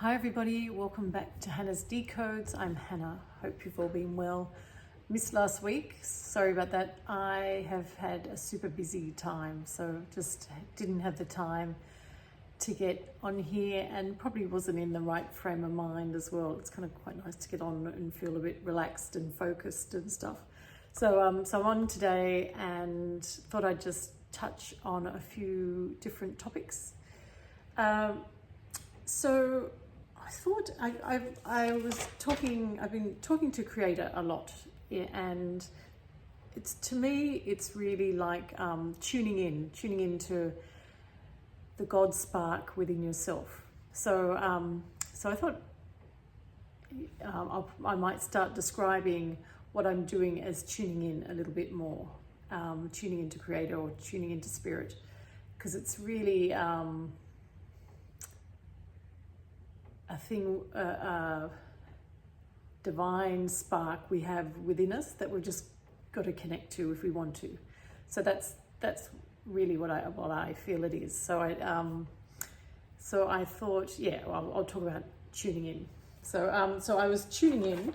Hi everybody, welcome back to Hannah's Decodes. I'm Hannah, hope you've all been well. Missed last week, sorry about that. I have had a super busy time, so just didn't have the time to get on here and probably wasn't in the right frame of mind as well. It's kind of quite nice to get on and feel a bit relaxed and focused and stuff. So I'm on today and thought I'd just touch on a few different topics. So I thought I've been talking to Creator a lot, and to me it's really like tuning into the God spark within yourself. So I thought I might start describing what I'm doing as tuning in a little bit more, tuning into Creator or tuning into Spirit, because it's really a thing, divine spark we have within us that we've just got to connect to if we want to. So that's really what I feel it is. So I thought, I'll talk about tuning in. So I was tuning in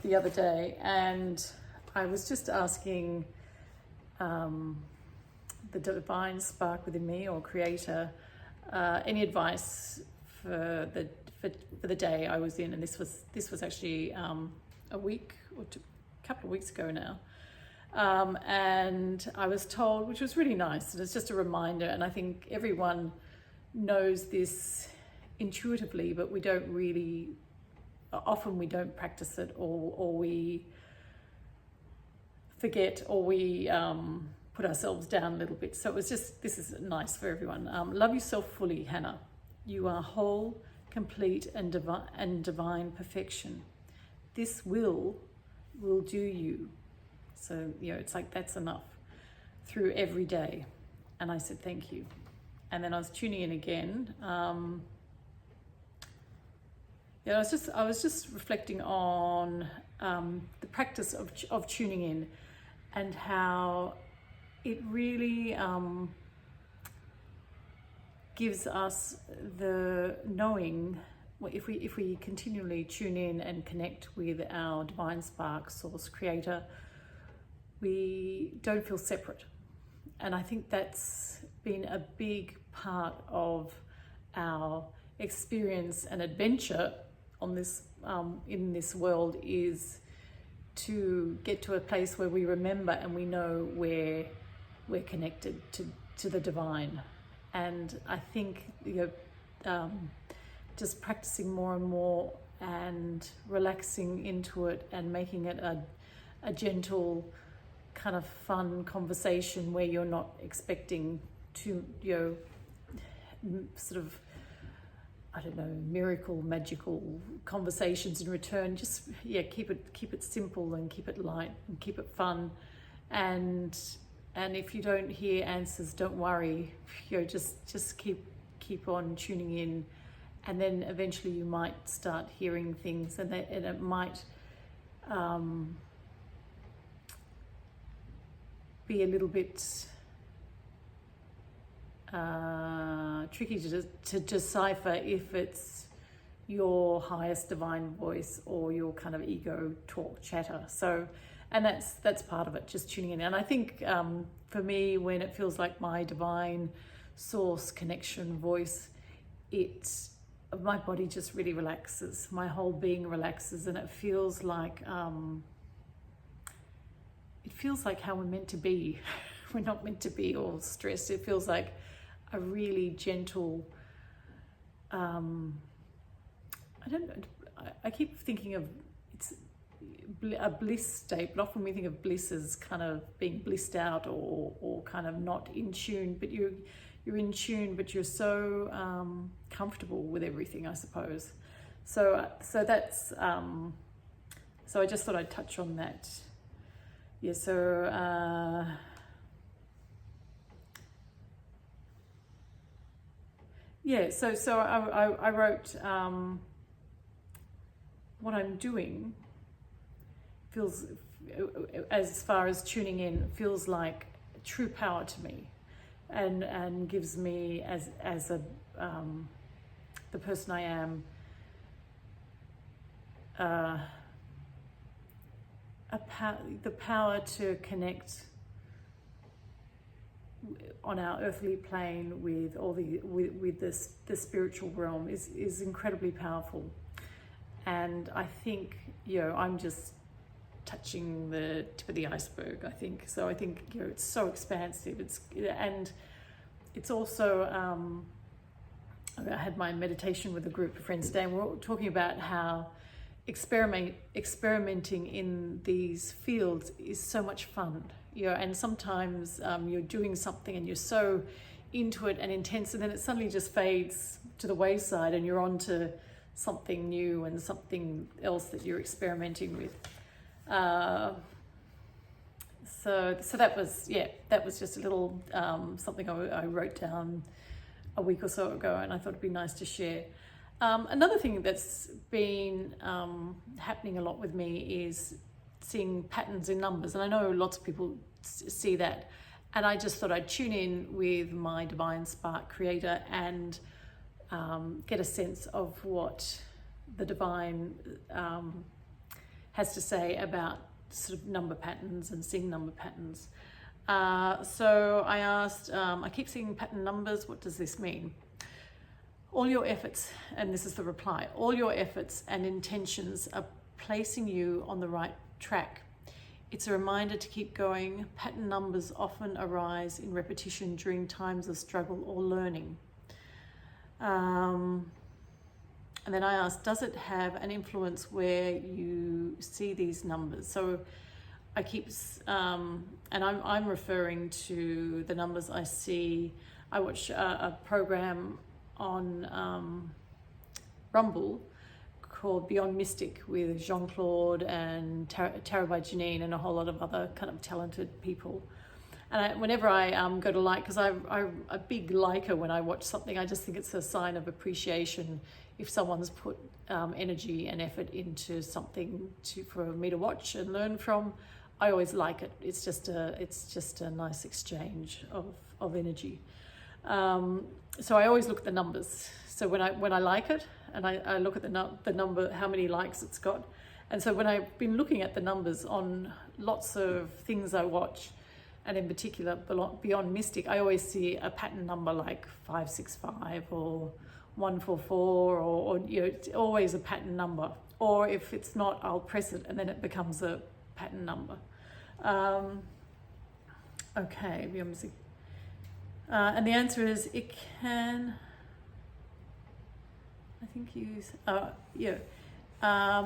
the other day, and I was just asking the divine spark within me or Creator any advice for the day I was in, and this was actually a week or a couple of weeks ago now, and I was told, which was really nice, and it's just a reminder, and I think everyone knows this intuitively, but we don't practice it, or we forget, or we put ourselves down a little bit. So it was just, this is nice for everyone. Love yourself fully, Hannah. You are whole, complete, and divine perfection. This will do you. So, it's like, that's enough through every day. And I said, thank you. And then I was tuning in again. I was just reflecting on the practice of tuning in, and how it really gives us the knowing, if we continually tune in and connect with our divine spark, source, Creator, we don't feel separate. And I think that's been a big part of our experience and adventure on this in this world, is to get to a place where we remember and we know we're connected to the divine. And I think just practicing more and more and relaxing into it and making it a gentle, kind of fun conversation where you're not expecting to, sort of, I don't know, miracle, magical conversations in return. Just keep it simple and keep it light and keep it fun. And if you don't hear answers, don't worry. Just keep on tuning in, and then eventually you might start hearing things, and it might be a little bit tricky to decipher if it's your highest divine voice or your kind of ego talk chatter. So, and that's part of it, just tuning in. And I think for me, when it feels like my divine source connection voice, my body just really relaxes, my whole being relaxes, and it feels like how we're meant to be. We're not meant to be all stressed. It feels like a really gentle, I don't know, I keep thinking of it's a bliss state, but often we think of bliss as kind of being blissed out, or kind of not in tune, but you're in tune, but you're so comfortable with everything, I suppose. So that's so I just thought I'd touch on that. So I wrote what I'm doing feels, as far as tuning in, feels like true power to me, and gives me, as a the person I am, the power to connect on our earthly plane with all with the spiritual realm is incredibly powerful. And I think, I'm just touching the tip of the iceberg, I think. So I think, it's so expansive. It's also, I had my meditation with a group of friends today, and we're all talking about how experimenting in these fields is so much fun. And sometimes you're doing something and you're so into it and intense, and then it suddenly just fades to the wayside and you're on to something new and something else that you're experimenting with. So that was just a little something I wrote down a week or so ago, and I thought it'd be nice to share. Another thing that's been happening a lot with me is seeing patterns in numbers, and I know lots of people see that, and I just thought I'd tune in with my Divine Spark Creator and get a sense of what the Divine has to say about sort of number patterns and seeing number patterns. So I asked, I keep seeing pattern numbers, what does this mean? All your efforts, and this is the reply, all your efforts and intentions are placing you on the right track. It's a reminder to keep going. Pattern numbers often arise in repetition during times of struggle or learning. And then I asked, does it have an influence where you see these numbers? So I keep, and I'm referring to the numbers I see. I watch a program on Rumble called Beyond Mystic with Jean-Claude and Tara by Janine and a whole lot of other kind of talented people. And whenever I go to like, because I'm a big liker when I watch something, I just think it's a sign of appreciation if someone's put energy and effort into something for me to watch and learn from. I always like it. It's just a nice exchange of energy. So I always look at the numbers. So when I like it, and I look at the number, how many likes it's got. And so when I've been looking at the numbers on lots of things I watch, and in particular Beyond Mystic, I always see a pattern number like 565 or 144, or it's always a pattern number. Or if it's not, I'll press it and then it becomes a pattern number. Okay, Beyond Mystic. And the answer is it can, I think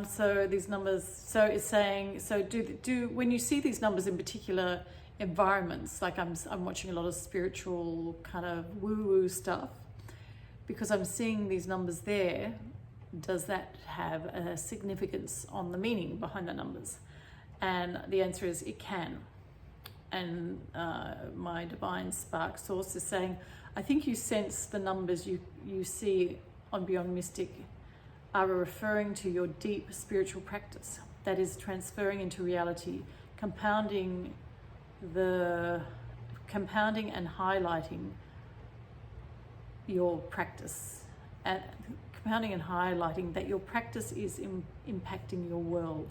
so these numbers, so it's saying, so do when you see these numbers in particular environments, like I'm watching a lot of spiritual kind of woo-woo stuff, because I'm seeing these numbers there, does that have a significance on the meaning behind the numbers? And the answer is it can. And my Divine Spark Source is saying, I think you sense the numbers you see on Beyond Mystic are referring to your deep spiritual practice that is transferring into reality, compounding and highlighting your practice, and compounding and highlighting that your practice is impacting your world.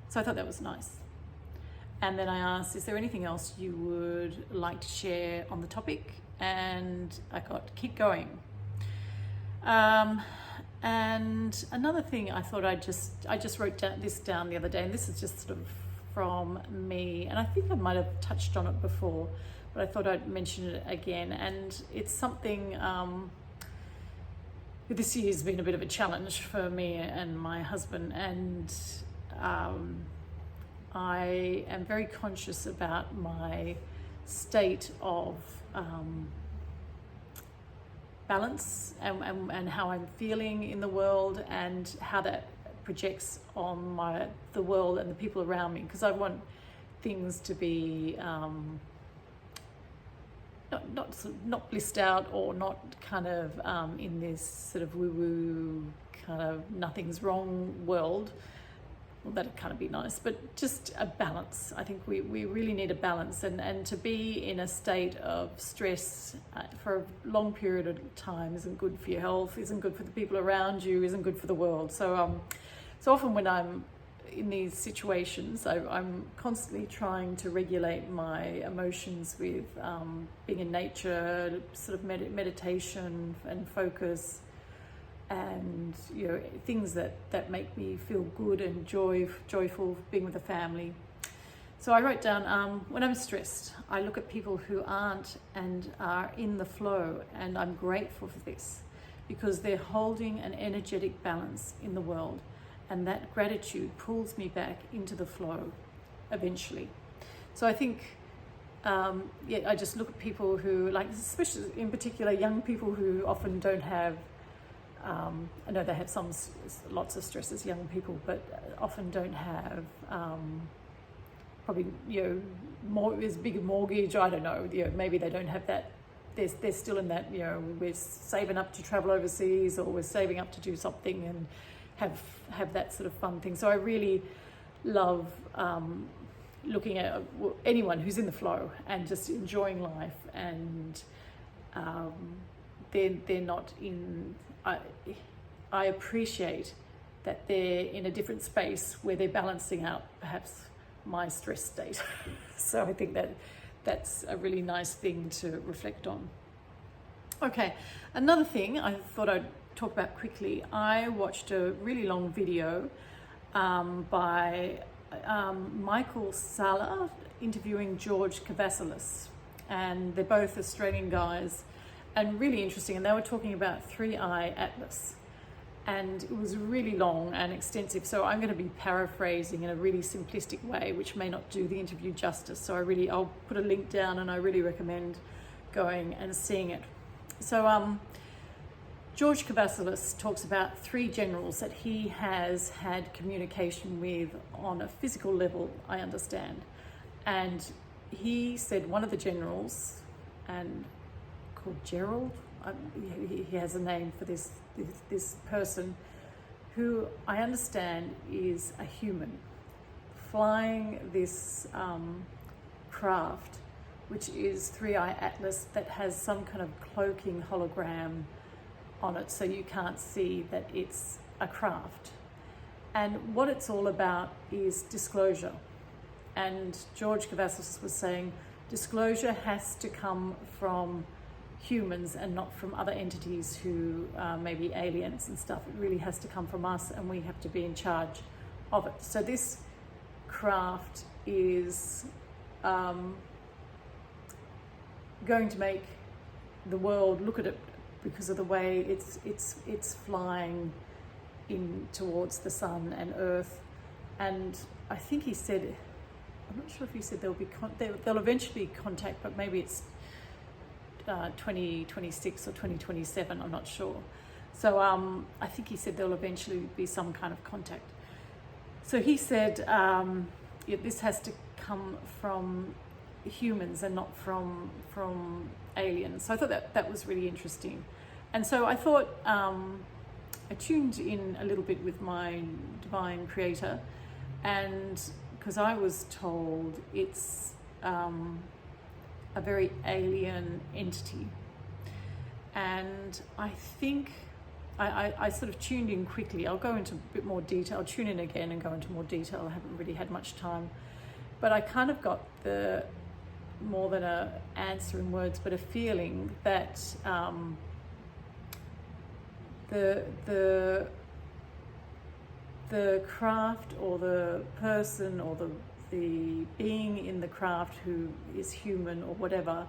So I thought that was nice. And then I asked, is there anything else you would like to share on the topic? And I got, keep going. And another thing I thought I just wrote this down the other day, and this is just sort of from me, and I think I might have touched on it before, but I thought I'd mention it again. And it's something, this year's been a bit of a challenge for me and my husband, and I am very conscious about my state of balance and how I'm feeling in the world, and how that projects on the world and the people around me, because I want things to be not blissed out, or not kind of in this sort of woo-woo kind of nothing's wrong world. Well, that'd kind of be nice, but just a balance. I think we really need a balance, and to be in a state of stress for a long period of time isn't good for your health, isn't good for the people around you, isn't good for the world. So So often when I'm in these situations, I'm constantly trying to regulate my emotions with being in nature, sort of meditation and focus, and things that make me feel good and joyful, being with the family. So I wrote down, when I'm stressed, I look at people who aren't and are in the flow, and I'm grateful for this because they're holding an energetic balance in the world, and that gratitude pulls me back into the flow eventually. So I think, I just look at people who, like, especially in particular young people who often don't have, I know they have lots of stress as young people, but often don't have probably more as big a mortgage. I don't know. Maybe they don't have that. They're still in that. We're saving up to travel overseas, or we're saving up to do something and have that sort of fun thing. So I really love looking at anyone who's in the flow and just enjoying life, and they're not in. I appreciate that they're in a different space where they're balancing out perhaps my stress state. So I think that's a really nice thing to reflect on. Okay, another thing I thought I'd talk about quickly. I watched a really long video by Michael Sala interviewing George Kavasilis, and they're both Australian guys and really interesting, and they were talking about 3i Atlas, and it was really long and extensive, so I'm going to be paraphrasing in a really simplistic way, which may not do the interview justice. So I'll put a link down, and I really recommend going and seeing it. So George Kavasilis talks about 3 generals that he has had communication with on a physical level, I understand. And he said one of the generals, and called Gerald, he has a name for this person, who I understand is a human flying this craft, which is 3i Atlas, that has some kind of cloaking hologram on it, so you can't see that it's a craft. And what it's all about is disclosure. And George Kavasilis was saying disclosure has to come from humans and not from other entities who may be aliens and stuff. It really has to come from us, and we have to be in charge of it. So this craft is going to make the world look at it, because of the way it's flying in towards the sun and earth. And I think he said, I'm not sure if he said they'll eventually contact, but maybe it's 2026 or 2027, I'm not sure. So I think he said there'll eventually be some kind of contact. So he said this has to come from humans and not from aliens. So I thought that was really interesting. And so I thought, I tuned in a little bit with my divine creator, and because I was told it's a very alien entity. And I think I sort of tuned in quickly. I'll go into a bit more detail. I'll tune in again and go into more detail. I haven't really had much time, but I kind of got more than an answer in words, but a feeling that the craft, or the person, or the being in the craft who is human or whatever,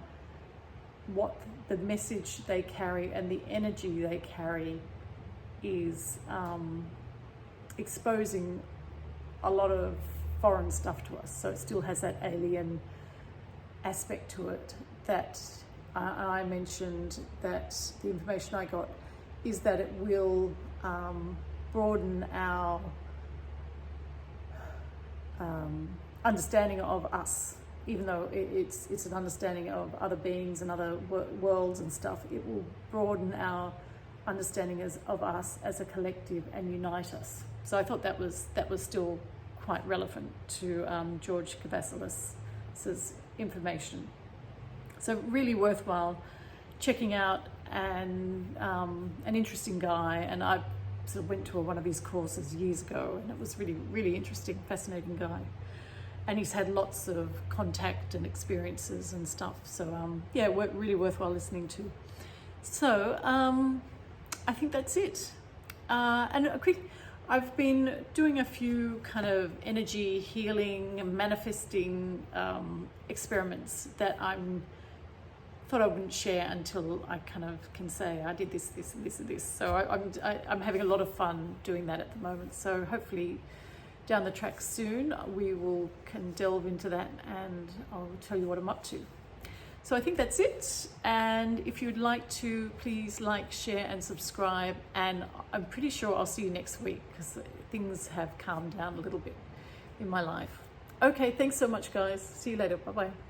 what the message they carry and the energy they carry is exposing a lot of foreign stuff to us. So it still has that alien aspect to it. That I mentioned that the information I got is that it will broaden our understanding of us. Even though it's an understanding of other beings and other worlds and stuff, it will broaden our understanding of us as a collective and unite us. So I thought that was still quite relevant to George Kavasilis's information. So really worthwhile checking out, and an interesting guy. And I sort of went to one of his courses years ago, and it was really, really interesting, fascinating guy. And he's had lots of contact and experiences and stuff. So yeah, really worthwhile listening to. So I think that's it. And a quick, I've been doing a few kind of energy healing and manifesting experiments that thought I wouldn't share until I kind of can say I did this, this, and this, and this. So I'm having a lot of fun doing that at the moment. So hopefully down the track soon we can delve into that, and I'll tell you what I'm up to. So I think that's it. And if you'd like to, please like, share, and subscribe. And I'm pretty sure I'll see you next week, because things have calmed down a little bit in my life. Okay, thanks so much, guys. See you later. Bye-bye.